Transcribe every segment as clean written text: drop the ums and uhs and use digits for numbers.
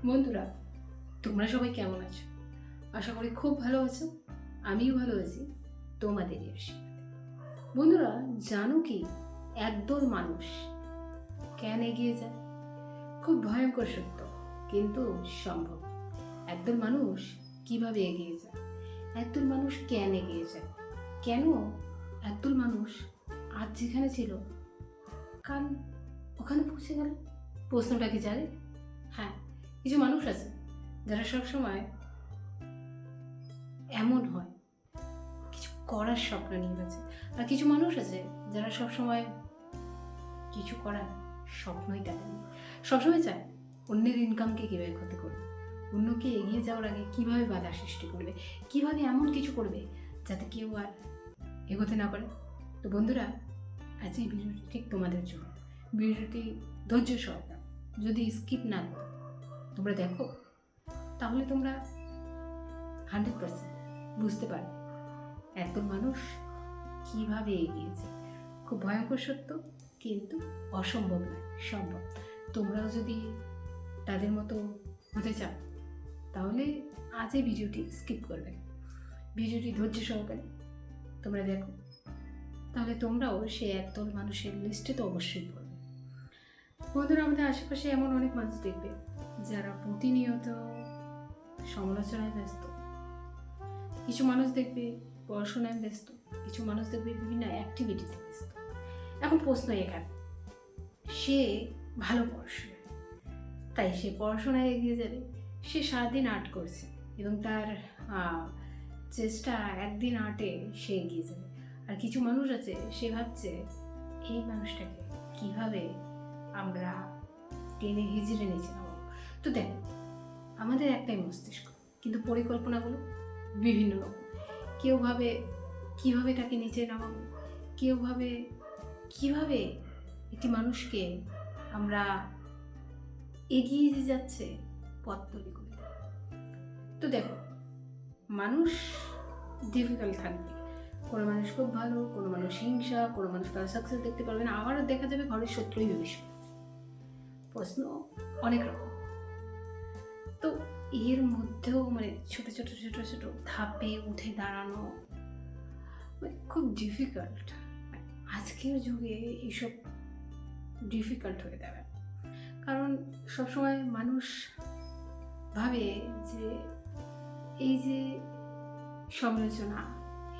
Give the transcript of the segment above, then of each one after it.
বন্ধুরা, তোমরা সবাই কেমন আছো? আশা করি খুব ভালো আছো। আমিও ভালো আছি তোমাদেরই আশীর্বাদে। বন্ধুরা, জানো কি একদল মানুষ কেন এগিয়ে যায়? খুব ভয়ঙ্কর সত্য, কিন্তু সম্ভব। একদল মানুষ কিভাবে এগিয়ে যায়? একদল মানুষ কেন এগিয়ে যায়? কেন একদল মানুষ আজ যেখানে ছিল কাল ওখানে পৌঁছে গেল? প্রশ্নটা কি জানে? হ্যাঁ, কিছু মানুষ আছে যারা সবসময় এমন হয় কিছু করার স্বপ্ন নিয়ে গেছে, আর কিছু মানুষ আছে যারা সবসময় কিছু করার স্বপ্নই তাদের নেই। সবসময় চায় অন্যের ইনকামকে কীভাবে ক্ষতি করবে, অন্যকে এগিয়ে যাওয়ার আগে কীভাবে বাধা সৃষ্টি করবে, কীভাবে এমন কিছু করবে যাতে কেউ আর এগোতে না পারে। তো বন্ধুরা, আজ এই ভিডিওটি ঠিক তোমাদের জন্য। ভিডিওটি ধৈর্য সহকারে যদি স্কিপ না করো, তোমরা দেখো, তাহলে তোমরা 100% বুঝতে পারবে একদল মানুষ কিভাবে এগিয়েছে। খুব ভয়ঙ্কর সত্য, কিন্তু অসম্ভব নয়, সম্ভব। তোমরাও যদি তাদের মতো হতে চাও, তাহলে আজ এই ভিডিওটি স্কিপ করবে। ভিডিওটি ধৈর্য সহকারে তোমরা দেখো, তাহলে তোমরাও সে একদল মানুষের লিস্টে তো অবশ্যই পড়বে। বন্ধুরা, আমাদের আশেপাশে এমন অনেক মানুষ দেখবে যারা প্রতিনিয়ত সমালোচনায় ব্যস্ত। কিছু মানুষ দেখবে পড়াশোনায় ব্যস্ত, কিছু মানুষ দেখবে বিভিন্ন অ্যাক্টিভিটিতে ব্যস্ত। এখন প্রশ্ন এখানে, সে ভালো পড়াশোনা, তাই সে পড়াশোনায় এগিয়ে যাবে। সে সারাদিন আর্ট করছে এবং তার চেষ্টা একদিন আর্টে সে এগিয়ে যাবে। আর কিছু মানুষ আছে, সে ভাবছে এই মানুষটাকে কিভাবে আমরা টেনে হিজড়ে নিচে নামাবো। তো দেখো, আমাদের একটাই মস্তিষ্ক, কিন্তু পরিকল্পনাগুলো বিভিন্ন রকম। কেউ ভাবে কীভাবে তাকে নিচে নামাবো, কেউ ভাবে কীভাবে একটি মানুষকে আমরা এগিয়ে যে যাচ্ছে পথ তৈরি করে দেব। তো দেখো, মানুষ ডিফিকাল্ট থাকবে। কোনো মানুষ খুব ভালো, কোনো মানুষ হিংসা, কোনো মানুষ তার সাকসেস দেখতে পারবে না, আবারও দেখা যাবে ঘরের শত্রুই ভবিষ্যৎ। প্রশ্ন অনেক রকম। তো এর মধ্যেও ছোট ছোট ছোট ছোট ধাপে উঠে দাঁড়ানো খুব ডিফিকাল্ট। আজকের যুগে এইসব ডিফিকাল্ট হয়ে দাঁড়ায়, কারণ সবসময় মানুষ ভাবে যে এই যে সমালোচনা,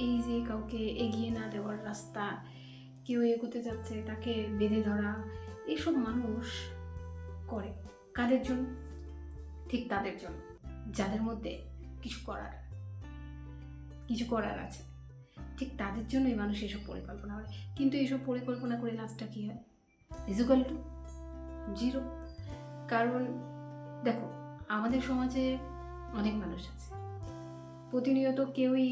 এই যে কাউকে এগিয়ে না দেওয়ার রাস্তা, কেউ এগোতে যাচ্ছে তাকে বেঁধে ধরা, এইসব মানুষ করে কাদের জন্য? ঠিক তাদের জন্য যাদের মধ্যে কিছু করার আছে। ঠিক তাদের জন্যই মানুষ এসব পরিকল্পনা করে। কিন্তু এসব পরিকল্পনা করে লাস্টটা কী হয়? Equal to zero. কারণ দেখো, আমাদের সমাজে অনেক মানুষ আছে, প্রতিনিয়ত কেউই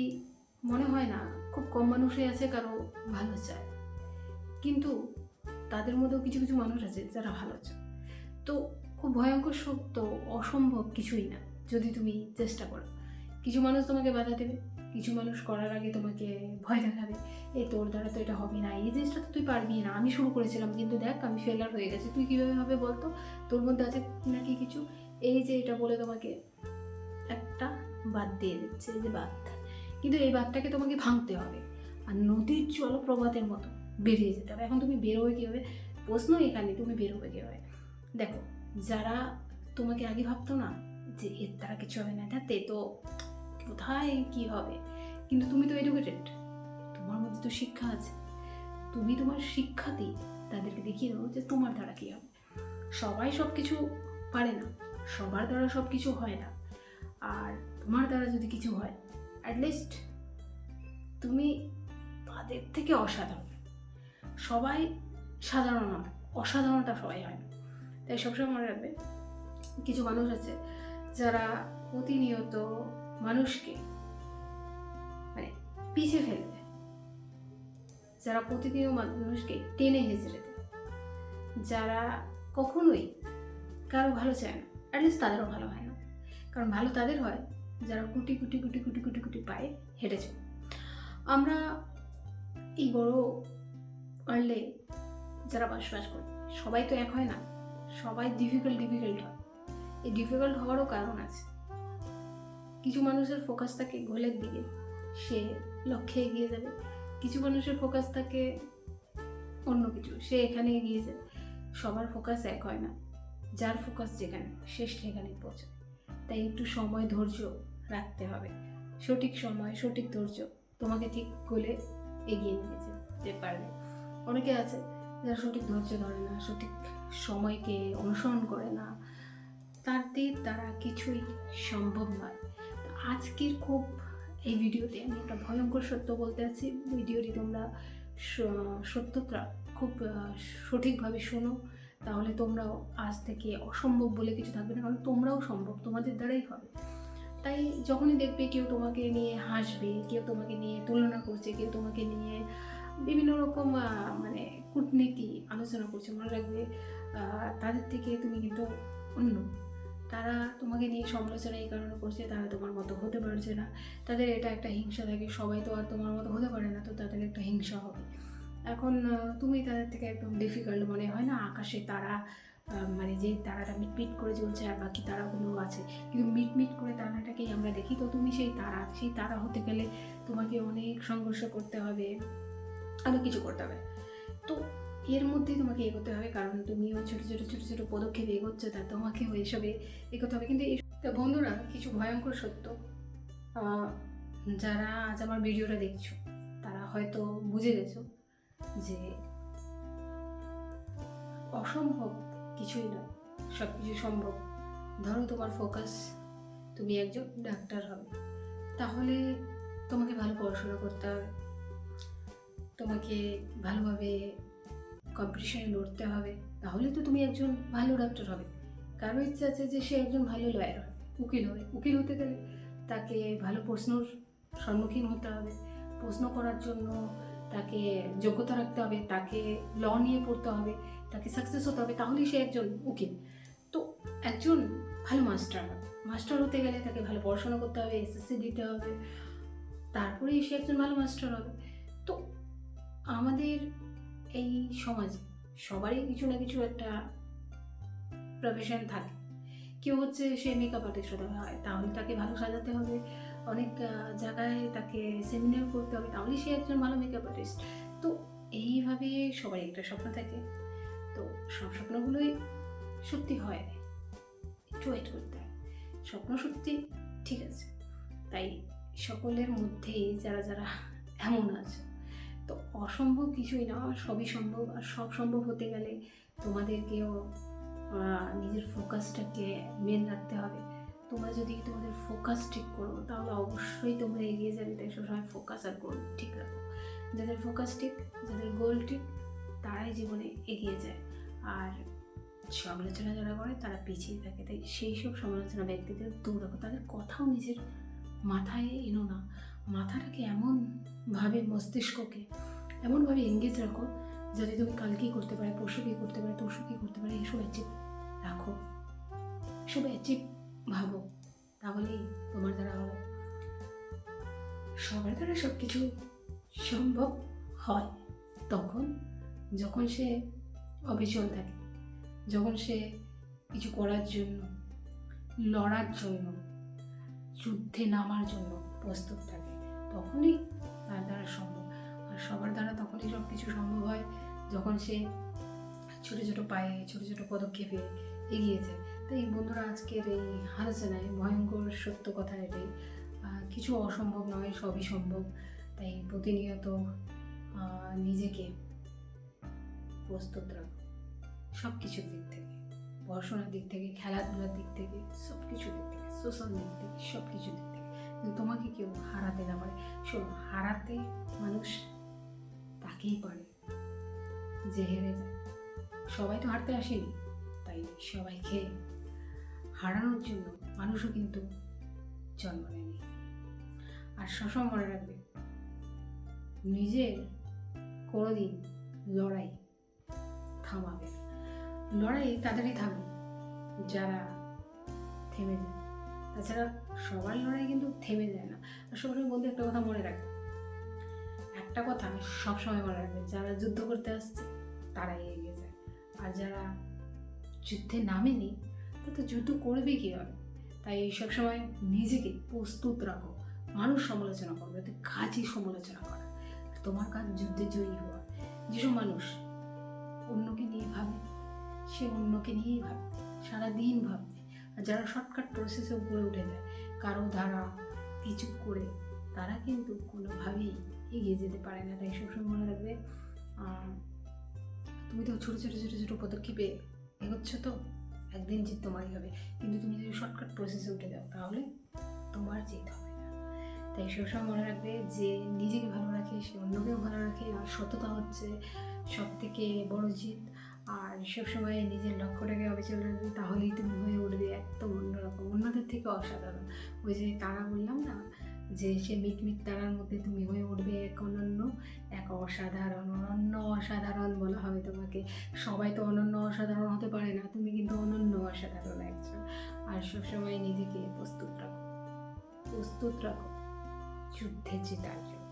মনে হয় না, খুব কম মানুষই আছে কারো ভালো চায়, কিন্তু তাদের মধ্যেও কিছু কিছু মানুষ আছে যারা ভালো চায়। তো খুব ভয়ঙ্কর সত্য, অসম্ভব কিছুই না যদি তুমি চেষ্টা করো। কিছু মানুষ তোমাকে বাধা দেবে, কিছু মানুষ করার আগে তোমাকে ভয় দেখাবে, এই তোর দ্বারা তো এটা হবে না, এই জিনিসটা তো তুই পারবি না, আমি শুরু করেছিলাম কিন্তু দেখ আমি ফেলার হয়ে গেছে, তুই কীভাবে হবে বলতো, তোর মধ্যে আছে নাকি কিছু। এই যে এটা বলে তোমাকে একটা বাদ দিয়ে দিচ্ছে, এই যে বাদ, কিন্তু এই বাদটাকে তোমাকে ভাঙতে হবে আর নদীর জলপ্রপাতের মতো বেরিয়ে যেতে হবে। এখন তুমি বেরোবে কীভাবে? প্রশ্ন এখানে, তুমি বেরোবে কীভাবে? দেখো, যারা তোমাকে আগে ভাবতো না যে এর দ্বারা কিছু হবে না, তাতে তো কোথায় কি হবে, কিন্তু তুমি তো এডুকেটেড, তোমার মধ্যে তো শিক্ষা আছে, তুমি তোমার শিক্ষা দিয়ে তাদেরকে দেখিয়ে দাও যে তোমার দ্বারা কী হবে। সবাই সব কিছু পারে না, সবার দ্বারা সব কিছু হয় না, আর তোমার দ্বারা যদি কিছু হয়, অ্যাটলিস্ট তুমি তাদের থেকে অসাধারণ। সবাই সাধারণ নয়, অসাধারণতা সবাই হয় না। তাই সবসময় মনে রাখবে, কিছু মানুষ আছে যারা প্রতিনিয়ত মানুষকে পিছিয়ে ফেলে দেয়, যারা প্রতিনিয়ত মানুষকে টেনে হেঁচড়ে দেয়, যারা কখনোই কারো ভালো চায় না, অ্যাটলিস্ট তাদেরও ভালো হয় না। কারণ ভালো তাদের হয় যারা কুটি কুটি কুটি কুটি কুটি কুটি পায়ে হেঁটেছে। আমরা এই বড় ওয়ার্ল্ডে যারা বসবাস করি, সবাই তো এক হয় না, সবাই ডিফিকাল্ট হয়, এই ডিফিকাল্ট হওয়ারও কারণ আছে। কিছু মানুষের ফোকাস থাকে গোলের দিকে, সে লক্ষ্যে এগিয়ে যাবে। কিছু মানুষের ফোকাস থাকে অন্য কিছু, সে এখানে এগিয়ে যায়। সবার ফোকাস এক হয় না, যার ফোকাস যেখানে সে সেখানে পৌঁছায়। তাই একটু সময় ধৈর্য রাখতে হবে, সঠিক সময় সঠিক ধৈর্য তোমাকে ঠিক গোলে এগিয়ে নিয়ে যেতে পারবে। অনেকে আছে যারা সঠিক ধৈর্য ধরে না, সঠিক সময়কে অনুসরণ করে না, তাদের দ্বারা কিছুই সম্ভব নয়। আজকের খুব এই ভিডিওতে আমি একটা ভয়ঙ্কর সত্য বলতে আছি। ভিডিওটি তোমরা সত্যটা খুব সঠিকভাবে শোনো, তাহলে তোমরাও আজ থেকে অসম্ভব বলে কিছু থাকবে না, কারণ তোমরাও সম্ভব, তোমাদের দ্বারাই হবে। তাই যখনই দেখবে কেউ তোমাকে নিয়ে হাসবে, কেউ তোমাকে নিয়ে তুলনা করছে, কেউ তোমাকে নিয়ে বিভিন্ন রকম মানে কূটনীতি আলোচনা করছে, মনে রাখবে তাদের থেকে তুমি কিন্তু অন্য। তারা তোমাকে নিয়ে সমালোচনা এই কারণে করছে, তারা তোমার মতো হতে পারছে না, তাদের এটা একটা হিংসা থাকে। সবাই তো আর তোমার মতো হতে পারে না, তো তাদের একটা হিংসা হবে। এখন তুমি তাদের থেকে একদম ডিফিকাল্ট মনে হয় না, আকাশে তারা মানে যে তারাটা মিটমিট করে জ্বলছে আর বাকি তারাগুলো আছে, কিন্তু মিটমিট করে তারাটাকেই আমরা দেখি। তো তুমি সেই তারা হতে গেলে তোমাকে অনেক সংঘর্ষ করতে হবে, আরও কিছু করতে হবে। তো এর মধ্যেই তোমাকে এগোতে হবে, কারণ তুমিও ছোটো ছোটো ছোটো ছোটো পদক্ষেপ এগোচ্ছ, তা তোমাকেও এসবে এগোতে হবে। কিন্তু তো বন্ধুরা, কিছু ভয়ঙ্কর সত্য, যারা আজ আমার ভিডিওটা দেখছো তারা হয়তো বুঝে গেছো যে অসম্ভব কিছুই নয়, সব কিছু সম্ভব। ধরো তোমার ফোকাস তুমি একজন ডাক্তার হবে, তাহলে তোমাকে ভালো পড়াশোনা করতে হবে, তোমাকে ভালোভাবে কম্পিটিশনে লড়তে হবে, তাহলে তো তুমি একজন ভালো ডাক্তার হবে। কারো ইচ্ছা আছে যে সে একজন ভালো লয়ার হবে, উকিল হবে। উকিল হতে গেলে তাকে ভালো প্রশ্নর সম্মুখীন হতে হবে, প্রশ্ন করার জন্য তাকে যোগ্যতা রাখতে হবে, তাকে ল নিয়ে পড়তে হবে, তাকে সাকসেস হতে হবে, তাহলেই সে একজন উকিল। তো একজন ভালো মাস্টার হতে গেলে তাকে ভালো পড়াশোনা করতে হবে, এসএসসি দিতে হবে, তারপরেই সে একজন ভালো মাস্টার হবে। তো আমাদের এই সমাজে সবারই কিছু না কিছু একটা প্রফেশন থাকে। কেউ হচ্ছে সে মেকআপ আর্টিস্ট হতে হয়, তাহলে তাকে ভালো সাজাতে হবে, অনেক জায়গায় তাকে সেমিনার করতে হবে, তাহলেই সে একজন ভালো মেকআপ আর্টিস্ট। তো এইভাবে সবারই একটা স্বপ্ন থাকে, তো সব স্বপ্নগুলোই সত্যি হয়, একটু ওয়েট করতে হয়। স্বপ্ন সত্যি ঠিক আছে, তাই সকলের মধ্যেই যারা যারা এমন আছে, তো অসম্ভব কিছুই না, সবই সম্ভব। আর সব সম্ভব হতে গেলে তোমাদেরকেও নিজের ফোকাসটাকে মেন রাখতে হবে। তোমরা যদি তোমাদের ফোকাস ঠিক করো তাহলে অবশ্যই তোমরা এগিয়ে যাবে। তাই সবসময় ফোকাস আর গোল ঠিক রাখো। যাদের ফোকাস ঠিক, যাদের গোল ঠিক, তারাই জীবনে এগিয়ে যায়। আর সমালোচনা যারা করে তারা পিছিয়ে থাকে। তাই সেই সব সমালোচনা ব্যক্তিদের দূর রাখো, তাদের কথাও নিজের মাথায় এনো না। মাথাটাকে এমনভাবে, মস্তিষ্ককে এমনভাবে এঙ্গেজ রাখো যাতে তুমি কাল কী করতে পারে, পরশু কী করতে পারে, তরশু কী করতে পারে, এসব অ্যাচিভ রাখো, এসব অ্যাচিভ ভাবো, তাহলেই তোমার দ্বারা হবে। সবার দ্বারা সব কিছু সম্ভব হয় তখন যখন সে অবিচল থাকে, যখন সে কিছু করার জন্য, লড়ার জন্য, যুদ্ধে নামার জন্য প্রস্তুত থাকে, তখনই তার দ্বারা সম্ভব। আর সবার দ্বারা তখনই সব কিছু সম্ভব হয় যখন সে ছোটো ছোটো পায়ে, ছোটো ছোটো পদক্ষেপে এগিয়ে যায়। তাই বন্ধুরা, আজকের এই আলোচনায় ভয়ঙ্কর সত্য কথা এটাই, কিছু অসম্ভব নয়, সবই সম্ভব। তাই প্রতিনিয়ত নিজেকে প্রস্তুত রাখো, সব কিছুর দিক থেকে, পড়াশোনার দিক থেকে, খেলাধুলার দিক থেকে, সব কিছুর দিক থেকে, সোশ্যাল দিক থেকে, সব কিছুর দিক থেকে। তোমাকে কেউ হারাতে না পারে। শোনো, হারাতে মানুষ তাকেই পারে যে হেরে যায়। সবাই তো হারতে আসেনি, তাই সবাইকে হারানোর জন্য মানুষও কিন্তু জন্ম নেয়নি। আর সবসময় মনে রাখবে, নিজের কোনোদিন লড়াই থামাবে। লড়াই তাদেরই থামবে যারা থেমে যায়, তাছাড়া সবার লড়াই কিন্তু থেমে যায় না। আর সবসময় বলতে একটা কথা মনে রাখবে, একটা কথা সবসময় মনে রাখবে, যারা যুদ্ধ করতে আসছে তারাই এগিয়ে যায়, আর যারা যুদ্ধে নামেনি তো যুদ্ধ করবে কীভাবে? তাই সবসময় নিজেকে প্রস্তুত রাখো। মানুষ সমালোচনা করবে, তো কাজই সমালোচনা করা, তোমার কাজ যুদ্ধে জয়ী হওয়া। যেসব মানুষ অন্যকে নিয়ে ভাবে, সে অন্যকে নিয়েই ভাবে, সারাদিন ভাববে। আর যারা শর্টকাট প্রসেসে উপরে উঠে যায় কারো দ্বারা কিছু করে, তারা কিন্তু কোনোভাবেই এগিয়ে যেতে পারে না। তাই সবসময় মনে রাখবে, তুমি তো ছোটো ছোটো ছোটো ছোটো পদক্ষেপে এগোচ্ছ, তো একদিন জিত তোমারই হবে। কিন্তু তুমি যদি শর্টকাট প্রসেসে উঠে যাও তাহলে তোমার জিত হবে না। তাই সবসময় মনে রাখবে যে নিজেকে ভালো রাখে সে অন্যকেও ভালো রাখে, আর সততা হচ্ছে সব থেকে বড় জিত। আর সবসময় নিজের লক্ষ্যটাকে অবিচল রাখবে, তাহলেই তুমি হয়ে উঠবে একদম অন্যরকম, অন্যদের থেকে অসাধারণ। ওই যে তারা বললাম না, যে সে মিটমিট তারার মধ্যে তুমি হয়ে উঠবে এক অনন্য, এক অসাধারণ। অনন্য অসাধারণ বলা হবে তোমাকে। সবাই তো অনন্য অসাধারণ হতে পারে না, তুমি কিন্তু অনন্য অসাধারণ একজন। আর সবসময় নিজেকে প্রস্তুত রাখো, প্রস্তুত রাখো যুদ্ধে জেতার জন্য।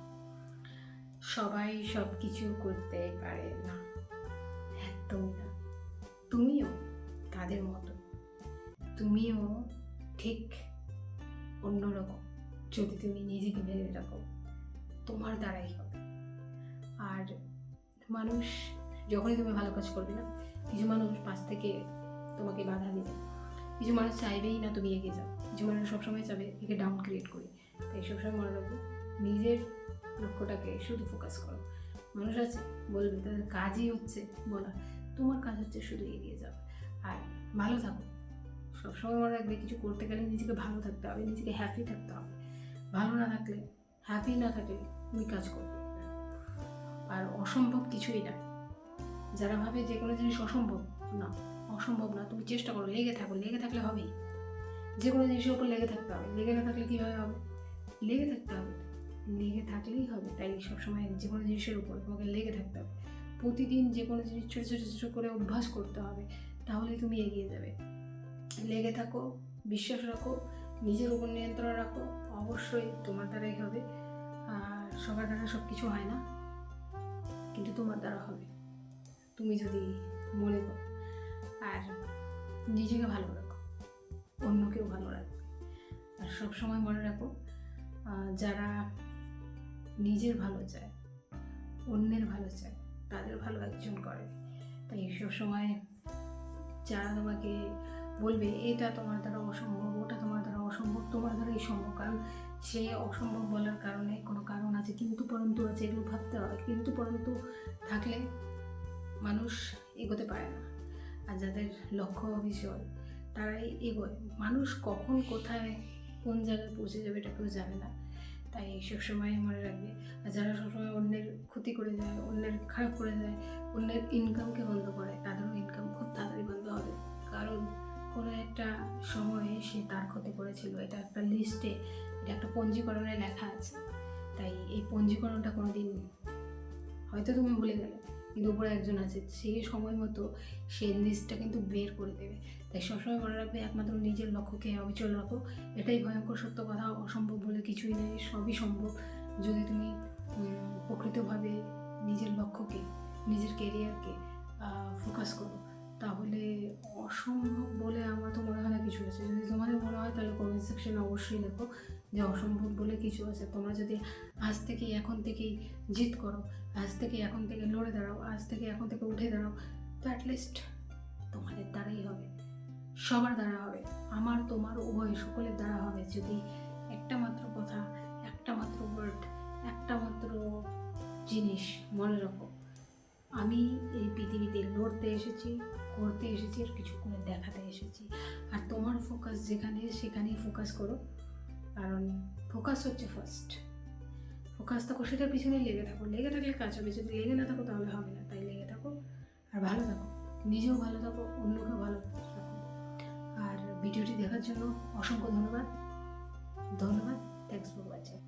সবাই সব কিছু করতে পারে না, একদমই না। তুমিও তাদের মতো, তুমিও ঠিক অন্যরকম। যদি তুমি নিজেকে ভেবে রাখো তোমার দ্বারাই হবে। আর মানুষ যখনই তুমি ভালো কাজ করবে না, কিছু মানুষ পাশ থেকে তোমাকে বাধা দিবে, কিছু মানুষ চাইবেই না তুমি এগিয়ে যাও, কিছু মানুষ সবসময় চাবে একে ডাউন ক্রিয়েট করি। তাই সবসময় মনে রাখবে নিজের লক্ষ্যটাকে শুধু ফোকাস করো। মানুষ আছে বলবে, তাদের কাজই হচ্ছে বলা, তোমার কাজ হচ্ছে শুধু এগিয়ে যাও আর ভালো থাকো। সবসময় মনে রাখবে কিছু করতে গেলে নিজেকে ভালো থাকতে হবে, নিজেকে হ্যাপি থাকতে হবে। ভালো না থাকলে, হ্যাপি না থাকলে তুমি কাজ করবে। আর অসম্ভব কিছুই না। যারা ভাবে যে কোনো জিনিস অসম্ভব, না, অসম্ভব না। তুমি চেষ্টা করো, লেগে থাকো, লেগে থাকলে হবেই। যে কোনো জিনিসের উপর লেগে থাকতে হবে, লেগে না থাকলে কীভাবে হবে? লেগে থাকতে হবে, লেগে থাকলেই হবে। তাই সবসময় যে কোনো জিনিসের উপর তোমাকে লেগে থাকতে হবে। প্রতিদিন যে কোনো জিনিস ছোটো ছোটো ছোটো করে অভ্যাস করতে হবে, তাহলে তুমি এগিয়ে যাবে। লেগে থাকো, বিশ্বাস রাখো, নিজের উপর নিয়ন্ত্রণ রাখো, অবশ্যই তোমার দ্বারাই হবে। আর সবার দ্বারা সব কিছু হয় না, কিন্তু তোমার দ্বারা হবে তুমি যদি মনে করো। আর নিজেকে ভালো রাখো, অন্যকেও ভালো রাখবে। আর সবসময় মনে রাখো, যারা নিজের ভালো চায়, অন্যের ভালো চায়, তাদের ভালো একজন করে। তাই সবসময় যারা তোমাকে বলবে এটা তোমার দ্বারা অসম্ভব, ওটা তোমার দ্বারা অসম্ভব, তোমার দ্বারাই সম্ভব, কারণ সে অসম্ভব বলার কারণে কোনো কারণ আছে, কিন্তু পরন্তু আছে, এগুলো ভাবতে হবে। কিন্তু পরন্তু থাকলে মানুষ এগোতে পারে না। আর যাদের লক্ষ্য অবিচল তারাই এগোয়। মানুষ কখন কোথায় কোন জায়গায় পৌঁছে যাবে এটা কেউ জানে না। তাই সবসময় মনে রাখবে। আর যারা সবসময় অন্যের ক্ষতি করে যায়, অন্যের খারাপ করে যায়, অন্যের ইনকামকে বন্ধ করে, তাদেরও ইনকাম খুব তাড়াতাড়ি বন্ধ হবে। কারণ কোনো একটা সময়ে সে তার ক্ষতি করেছিল, এটা একটা লিস্টে, এটা একটা পঞ্জীকরণে লেখা আছে। তাই এই পঞ্জীকরণটা কোনো দিন হয়তো তুমি ভুলে গেলে, কিন্তু উপরে একজন আছে, সেই সময় মতো সেই লিস্টটা কিন্তু বের করে দেবে। তাই সবসময় মনে রাখবে, একমাত্র নিজের লক্ষ্যকে অবিচল রাখো। এটাই ভয়ঙ্কর সত্য কথা, অসম্ভব বলে কিছুই নেই, সবই সম্ভব যদি তুমি প্রকৃতভাবে নিজের লক্ষ্যকে, নিজের কেরিয়ারকে ফোকাস করো। তাহলে অসম্ভব বলে আমার তো মনে হয় না কিছু আছে। যদি তোমাদের মনে হয় তাহলে কমেন্ট সেকশনে অবশ্যই লেখো যে অসম্ভব বলে কিছু আছে। তোমরা যদি আজ থেকেই, এখন থেকেই জিত করো, আজ থেকে এখন থেকে লড়ে দাঁড়াও, আজ থেকে এখন থেকে উঠে দাঁড়াও, তো অ্যাটলিস্ট তোমাদের দ্বারাই হবে, সবার দ্বারা হবে, আমার তোমার উভয় সকলের দ্বারা হবে। যদি একটা মাত্র কথা, একটা মাত্র ওয়ার্ড, একটা মাত্র জিনিস মনে রাখো, আমি এই পৃথিবীতে লড়তে এসেছি, করতে এসেছি, আর কিছু করে দেখাতে এসেছি। আর তোমার ফোকাস যেখানে, সেখানেই ফোকাস করো, কারণ ফোকাস হচ্ছে ফার্স্ট। ফোকাস থাকো, সেটার পিছনেই লেগে থাকো। লেগে থাকলে কাজ হবে, যদি লেগে না থাকো তাহলে হবে না। তাই লেগে থাকো আর ভালো থাকো, নিজেও ভালো থাকো, অন্যকেও ভালো রাখো। আর ভিডিওটি দেখার জন্য অসংখ্য ধন্যবাদ। Thanks for watching.